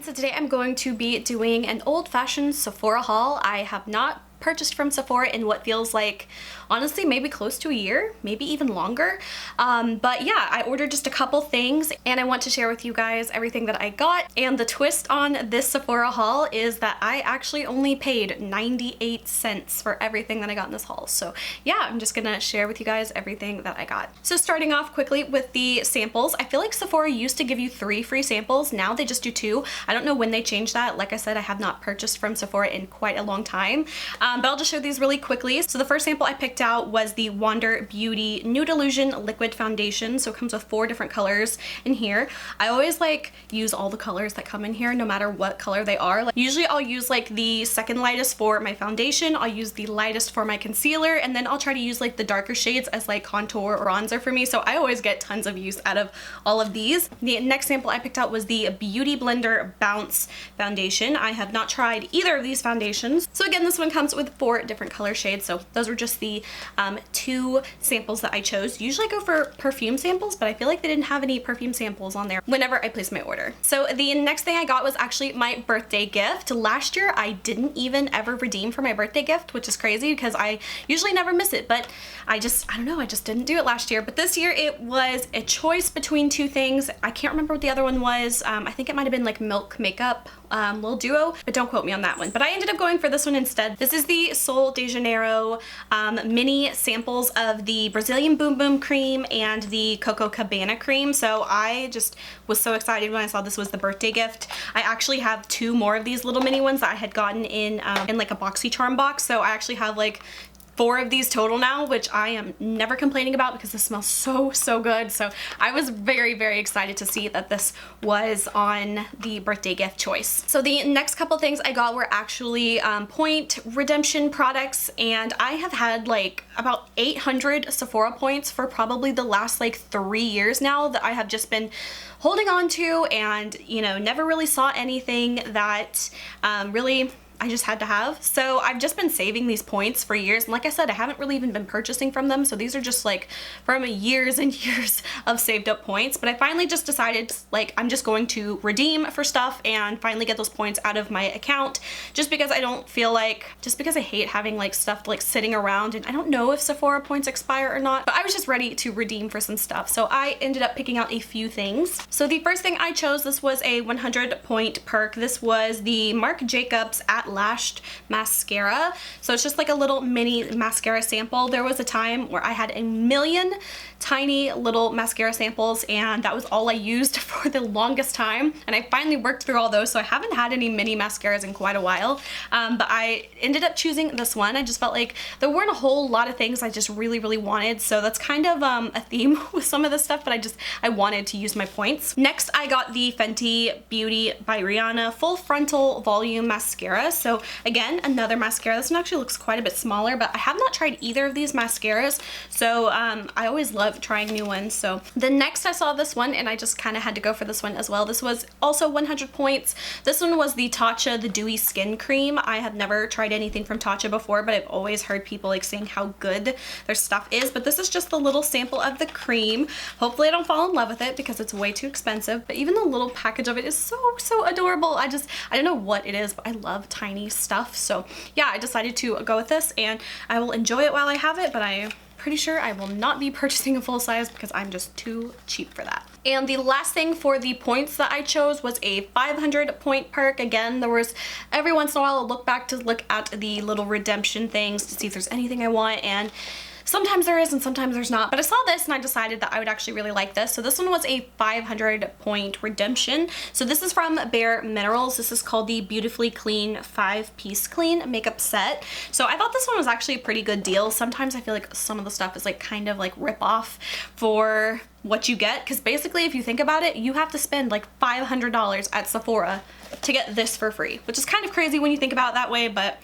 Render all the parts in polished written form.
So today I'm going to be doing an old-fashioned Sephora haul. I have not purchased from Sephora in what feels like, honestly, maybe close to a year, maybe even longer. But yeah, I ordered just a couple things and I want to share with you guys everything that I got. And the twist on this Sephora haul is that I actually only paid 98 cents for everything that I got in this haul. So yeah, I'm just gonna share with you guys everything that I got. So starting off quickly with the samples, I feel like Sephora used to give you 3 free samples. Now they just do 2. I don't know when they changed that. Like I said, I have not purchased from Sephora in quite a long time. But I'll just show these really quickly. So the first sample I picked out was the Wander Beauty Nude Illusion Liquid Foundation. So it comes with 4 different colors in here. I always like use all the colors that come in here no matter what color they are. Like, usually I'll use like the second lightest for my foundation, I'll use the lightest for my concealer, and then I'll try to use like the darker shades as like contour or bronzer for me. So I always get tons of use out of all of these. The next sample I picked out was the Beauty Blender Bounce Foundation. I have not tried either of these foundations. So again, this one comes with 4 different color shades. So those were just the 2 samples that I chose. Usually I go for perfume samples, but I feel like they didn't have any perfume samples on there whenever I placed my order. So the next thing I got was actually my birthday gift. Last year I didn't even ever redeem for my birthday gift, which is crazy because I usually never miss it, but I don't know, I just didn't do it last year. But this year it was a choice between 2 things. I can't remember what the other one was. I think it might have been like Milk Makeup little duo, but don't quote me on that one. But I ended up going for this one instead. This is the Sol de Janeiro mini samples of the Brazilian Boom Boom cream and the Coco Cabana cream. So I just was so excited when I saw this was the birthday gift. I actually have 2 more of these little mini ones that I had gotten in like a BoxyCharm box. So I actually have like 4 of these total now, which I am never complaining about because this smells so good. So I was very excited to see that this was on the birthday gift choice. So the next couple things I got were actually point redemption products, and I have had like about 800 Sephora points for probably the last like 3 years now that I have just been holding on to, and you know, never really saw anything that really I just had to have. So I've just been saving these points for years, and like I said, I haven't really even been purchasing from them, so these are just like from years and years of saved up points. But I finally just decided like I'm just going to redeem for stuff and finally get those points out of my account, just because I don't feel like, just because I hate having like stuff like sitting around, and I don't know if Sephora points expire or not, but I was just ready to redeem for some stuff. So I ended up picking out a few things. So the first thing I chose, this was a 100 point perk. This was the Marc Jacobs at Lash'd mascara. So it's just like a little mini mascara sample. There was a time where I had a million tiny little mascara samples, and that was all I used for the longest time, and I finally worked through all those, so I haven't had any mini mascaras in quite a while. But I ended up choosing this one. I just felt like there weren't a whole lot of things I just really wanted, so that's kind of a theme with some of this stuff, but I wanted to use my points. Next I got the Fenty Beauty by Rihanna Full Frontal Volume Mascara. So again, another mascara. This one actually looks quite a bit smaller, but I have not tried either of these mascaras, so I always love trying new ones. So the next I saw this one, and I just kind of had to go for this one as well. This was also 100 points. This one was the Tatcha the Dewy Skin Cream. I have never tried anything from Tatcha before, but I've always heard people like saying how good their stuff is. But this is just the little sample of the cream. Hopefully I don't fall in love with it because it's way too expensive, but even the little package of it is so adorable. I don't know what it is, but I love tiny stuff. So yeah, I decided to go with this, and I will enjoy it while I have it, but I'm pretty sure I will not be purchasing a full size because I'm just too cheap for that. And the last thing for the points that I chose was a 500 point perk. Again, there was every once in a while I'll look back to look at the little redemption things to see if there's anything I want, and sometimes there is and sometimes there's not. But I saw this and I decided that I would actually really like this. So this one was a 500 point redemption. So this is from Bare Minerals. This is called the Beautifully Clean 5-piece clean makeup set. So I thought this one was actually a pretty good deal. Sometimes I feel like some of the stuff is like kind of like rip off for what you get, because basically if you think about it, you have to spend like $500 at Sephora to get this for free, which is kind of crazy when you think about it that way, but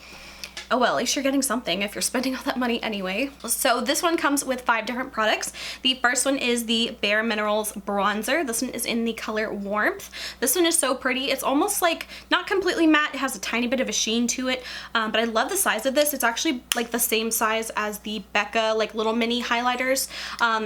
oh well, at least you're getting something if you're spending all that money anyway. So this one comes with 5 different products. The first one is the Bare Minerals bronzer. This one is in the color Warmth. This one is so pretty. It's almost like not completely matte. It has a tiny bit of a sheen to it, but I love the size of this. It's actually like the same size as the Becca like little mini highlighters.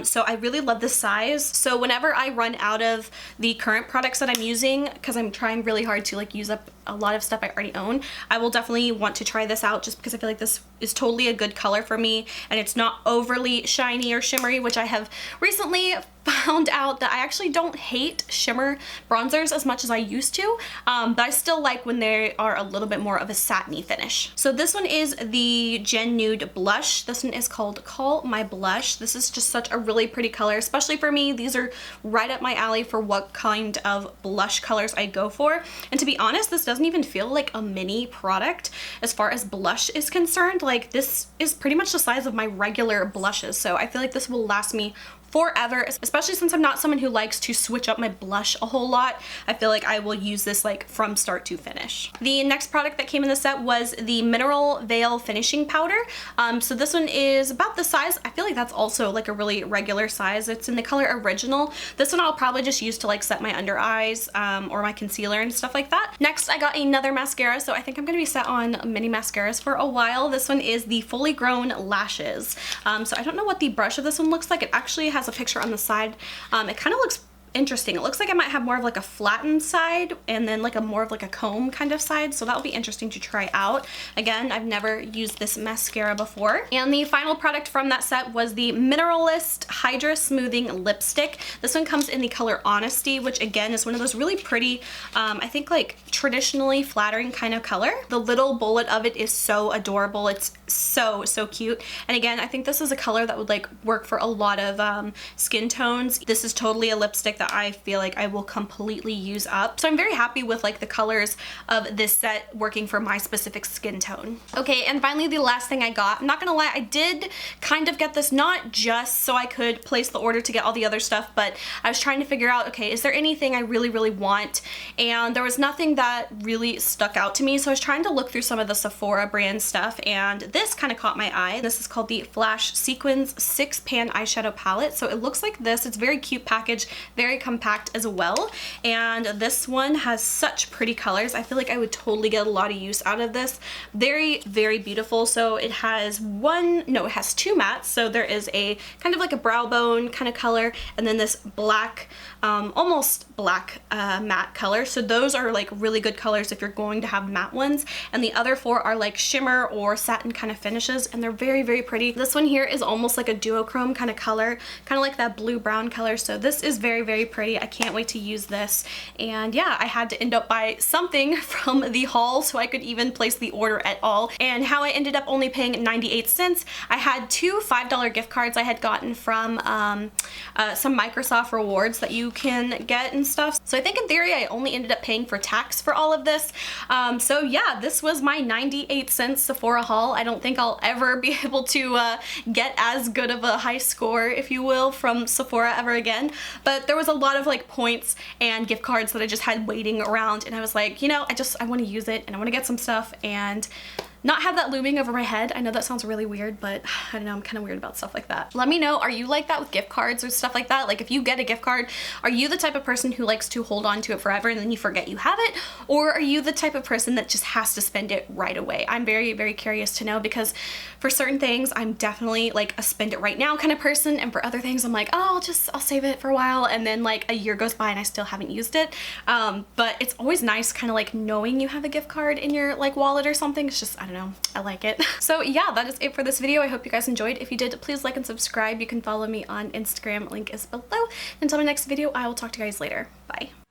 So I really love this size. So whenever I run out of the current products that I'm using, because I'm trying really hard to like use up a lot of stuff I already own, I will definitely want to try this out just because I feel like this is totally a good color for me, and it's not overly shiny or shimmery, which I have recently found out that I actually don't hate shimmer bronzers as much as I used to, but I still like when they are a little bit more of a satiny finish. So this one is the Gen Nude blush. This one is called Call My Blush. This is just such a really pretty color, especially for me. These are right up my alley for what kind of blush colors I go for. And to be honest, this doesn't even feel like a mini product as far as blush is concerned. Like, this is pretty much the size of my regular blushes, so I feel like this will last me forever, especially since I'm not someone who likes to switch up my blush a whole lot. I feel like I will use this like from start to finish. The next product that came in the set was the Mineral Veil Finishing Powder. So this one is about the size. I feel like that's also like a really regular size. It's in the color Original. This one I'll probably just use to like set my under eyes or my concealer and stuff like that. Next, I got another mascara, so I think I'm gonna be set on mini mascaras for a while. This one is the Fully Grown Lashes. So I don't know what the brush of this one looks like. It actually has a picture on the side. It kind of looks interesting. It looks like it might have more of like a flattened side and then like a more of like a comb kind of side, so that'll be interesting to try out. Again, I've never used this mascara before. And the final product from that set was the Mineralist Hydra Smoothing Lipstick. This one comes in the color Honesty, which again is one of those really pretty, I think like traditionally flattering kind of color. The little bullet of it is so adorable. It's so cute. And again, I think this is a color that would like work for a lot of skin tones. This is totally a lipstick that I feel like I will completely use up. So I'm very happy with like the colors of this set working for my specific skin tone. Okay, and finally the last thing I got. I'm not gonna lie, I did kind of get this not just so I could place the order to get all the other stuff, but I was trying to figure out, okay, is there anything I really want? And there was nothing that really stuck out to me, so I was trying to look through some of the Sephora brand stuff, and this kind of caught my eye. This is called the Flash Sequins 6-Pan Eyeshadow Palette. So it looks like this. It's very cute package, very compact as well, and this one has such pretty colors. I feel like I would totally get a lot of use out of this. Very beautiful. So it has it has 2 mattes. So there is a kind of like a brow bone kind of color, and then this black, almost black matte color. So those are like really good colors if you're going to have matte ones, and the other 4 are like shimmer or satin kind of finishes, and they're very pretty. This one here is almost like a duochrome kind of color, kind of like that blue brown color. So this is very pretty. I can't wait to use this. And yeah, I had to end up buy something from the haul so I could even place the order at all. And how I ended up only paying 98 cents, I had 2 $5 gift cards I had gotten from some Microsoft rewards that you can get and stuff. So I think in theory I only ended up paying for tax for all of this. So yeah, this was my 98 cents Sephora haul. I don't think I'll ever be able to get as good of a high score, if you will, from Sephora ever again. But there was a lot of like points and gift cards that I just had waiting around, and I was like, you know, I want to use it and I want to get some stuff and not have that looming over my head. I know that sounds really weird, but I don't know, I'm kind of weird about stuff like that. Let me know, are you like that with gift cards or stuff like that? Like if you get a gift card, are you the type of person who likes to hold on to it forever and then you forget you have it? Or are you the type of person that just has to spend it right away? I'm very curious to know, because for certain things, I'm definitely like a spend it right now kind of person, and for other things, I'm like, oh, I'll save it for a while, and then like a year goes by and I still haven't used it. But it's always nice kind of like knowing you have a gift card in your like wallet or something. It's just, I don't know, I like it. So yeah, that is it for this video. I hope you guys enjoyed. If you did, please like and subscribe. You can follow me on Instagram, link is below. Until my next video, I will talk to you guys later. Bye.